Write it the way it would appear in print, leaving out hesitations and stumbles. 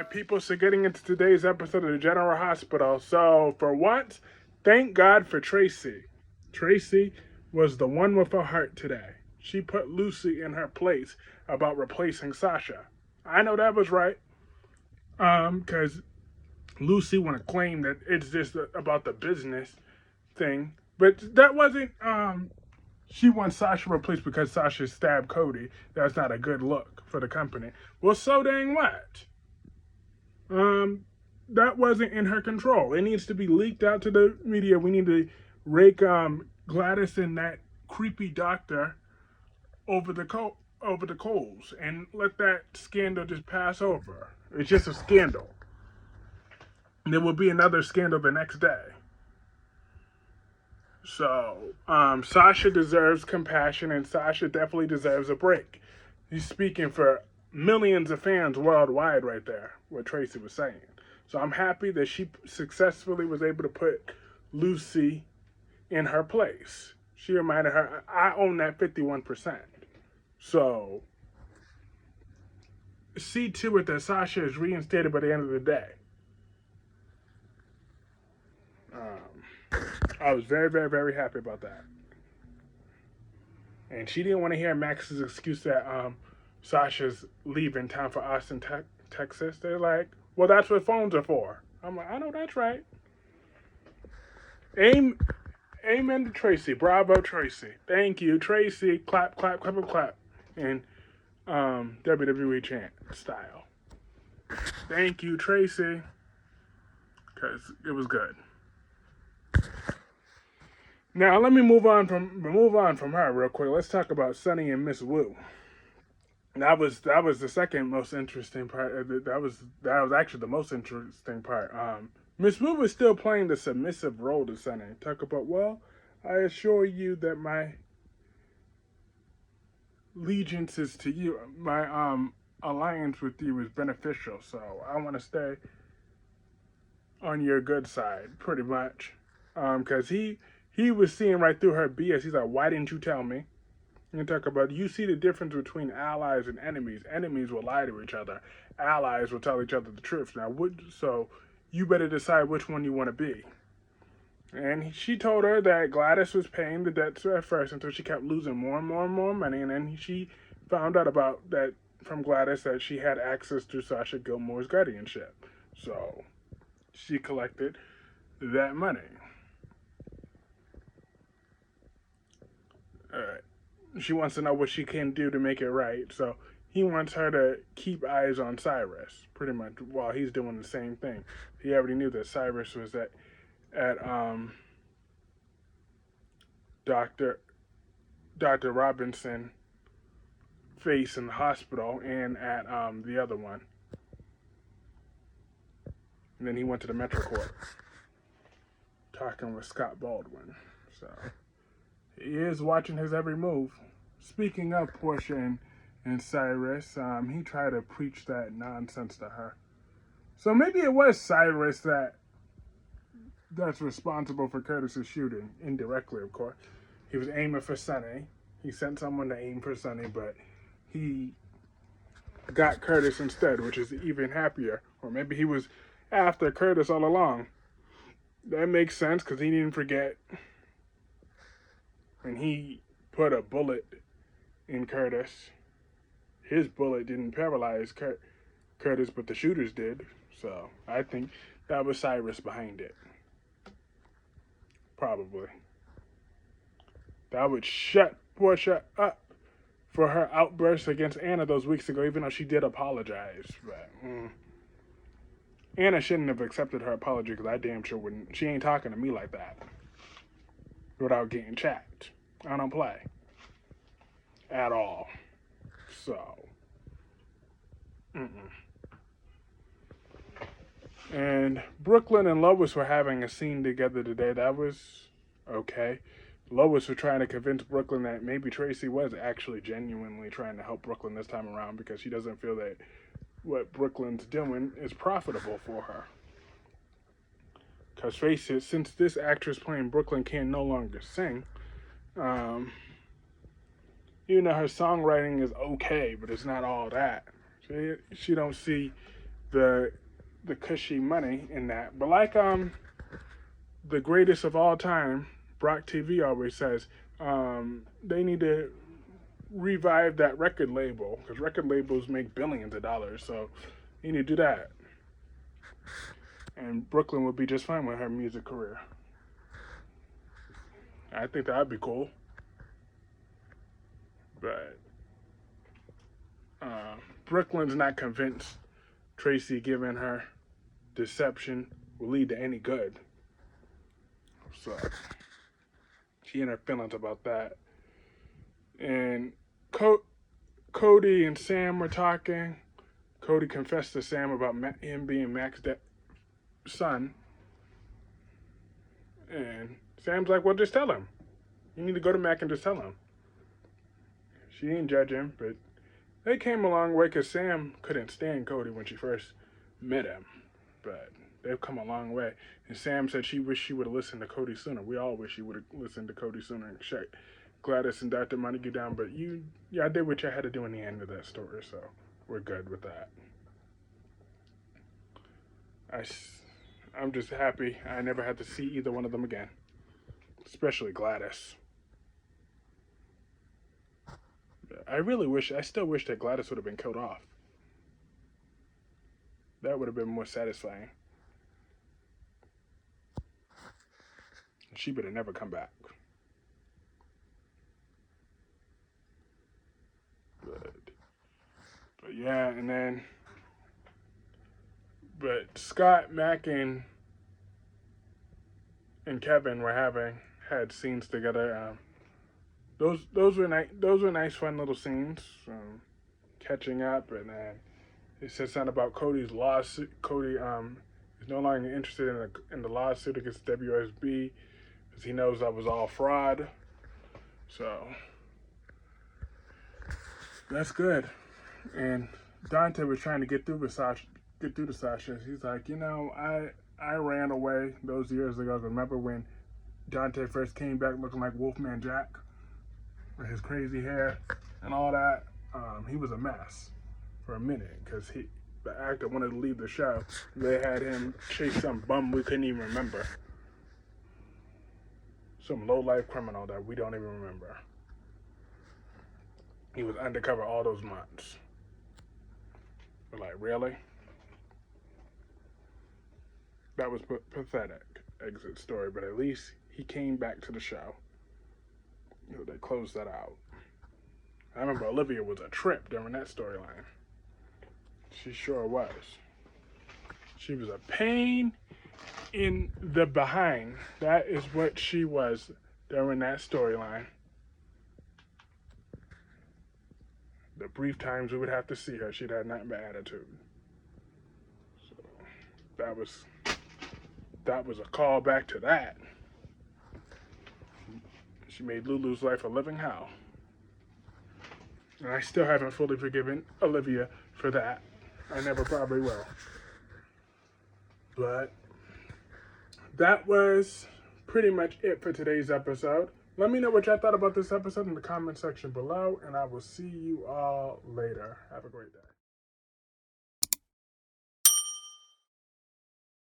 people, so getting into today's episode of the General Hospital. So, for once, thank God for Tracy. Tracy was the one with a heart today. She put Lucy in her place about replacing Sasha. I know that was right, because Lucy want to claim that it's just about the business thing, but that wasn't. She wants Sasha replaced because Sasha stabbed Cody. That's not a good look for the company. Well, so dang what? Um, that wasn't in her control. It needs to be leaked out to the media. We need to rake Gladys and that creepy doctor over the coals and let that scandal just pass over. It's just a scandal. And there will be another scandal the next day. So, Sasha deserves compassion, and Sasha definitely deserves a break. He's speaking for millions of fans worldwide right there, what Tracy was saying. So I'm happy that she successfully was able to put Lucy in her place. She reminded her, I own that 51%. So, see to it that Sasha is reinstated by the end of the day. I was very, very, very happy about that. And she didn't want to hear Max's excuse that Sasha's leaving town for Austin, Texas. They're like, well, that's what phones are for. I'm like, I know that's right. Amen to Tracy. Bravo, Tracy. Thank you, Tracy. Clap, clap, clap, clap. And WWE chant style. Thank you, Tracy. Because it was good. Now let me move on from her real quick. Let's talk about Sunny and Miss Wu. That was the second most interesting part. That was actually the most interesting part. Miss Wu was still playing the submissive role to Sunny. Talk about, well, I assure you that my allegiance is to you. My alliance with you is beneficial. So I want to stay on your good side, pretty much. Because he was seeing right through her BS. He's like, why didn't you tell me? You talk about, you see the difference between allies and enemies. Enemies will lie to each other. Allies will tell each other the truth. Now, so you better decide which one you want to be. And she told her that Gladys was paying the debts at first until she kept losing more and more and more money. And then she found out about that from Gladys that she had access to Sasha Gilmore's guardianship. So she collected that money. She wants to know what she can do to make it right. So he wants her to keep eyes on Cyrus, pretty much, while he's doing the same thing. He already knew that Cyrus was at Dr. Robinson face in the hospital and at the other one. And then he went to the Metro Court talking with Scott Baldwin. So he is watching his every move. Speaking of Portia and Cyrus, he tried to preach that nonsense to her. So maybe it was Cyrus that's responsible for Curtis's shooting, indirectly, of course. He was aiming for Sunny. He sent someone to aim for Sunny, but he got Curtis instead, which is even happier. Or maybe he was after Curtis all along. That makes sense, because he didn't forget. And he put a bullet in Curtis. His bullet didn't paralyze Curtis, but the shooters did. So I think that was Cyrus behind it. Probably. That would shut Portia up for her outburst against Anna those weeks ago, even though she did apologize. But Anna shouldn't have accepted her apology, because I damn sure wouldn't. She ain't talking to me like that without getting chapped. I don't play at all. So, And Brooklyn and Lois were having a scene together today. That was okay. Lois was trying to convince Brooklyn that maybe Tracy was actually genuinely trying to help Brooklyn this time around, because she doesn't feel that what Brooklyn's doing is profitable for her. Because face it, since this actress playing Brooklyn can no longer sing, her songwriting is okay, but it's not all that. She don't see the cushy money in that. But like the greatest of all time, Brock TV always says, they need to revive that record label because record labels make billions of dollars. So you need to do that. And Brooklyn would be just fine with her music career. I think that would be cool. But Brooklyn's not convinced Tracy giving her deception will lead to any good. So she in her feelings about that. And Cody and Sam were talking. Cody confessed to Sam about him being Mac's son. And Sam's like, well, just tell him. You need to go to Mac and just tell him. She ain't judging, but they came a long way because Sam couldn't stand Cody when she first met him. But they've come a long way. And Sam said she wished she would have listened to Cody sooner. We all wish she would have listened to Cody sooner and shut Gladys and Dr. Montague down. But I did what you had to do in the end of that story, so we're good with that. I'm just happy I never had to see either one of them again, especially Gladys. I still wish that Gladys would have been killed off. That would have been more satisfying. She better never come back. But yeah, and then, but Scott, Mac, and Kevin had scenes together. Those were nice, fun little scenes. Catching up, and then it said something about Cody's lawsuit. Cody is no longer interested in the lawsuit against WSB because he knows that was all fraud. So that's good. And Dante was trying to get through to Sasha. He's like, I ran away those years ago. Remember when Dante first came back looking like Wolfman Jack with his crazy hair and all that? He was a mess for a minute because the actor wanted to leave the show. They had him chase some bum we couldn't even remember. Some low-life criminal that we don't even remember. He was undercover all those months. We're like, really? That was pathetic exit story, but at least he came back to the show. They closed that out. I remember Olivia was a trip during that storyline. She sure was. She was a pain in the behind. That is what she was during that storyline. The brief times we would have to see her, she'd had nothing but attitude. So that was a call back to that. She made Lulu's life a living hell. And I still haven't fully forgiven Olivia for that. I never probably will. But that was pretty much it for today's episode. Let me know what y'all thought about this episode in the comment section below, and I will see you all later. Have a great day.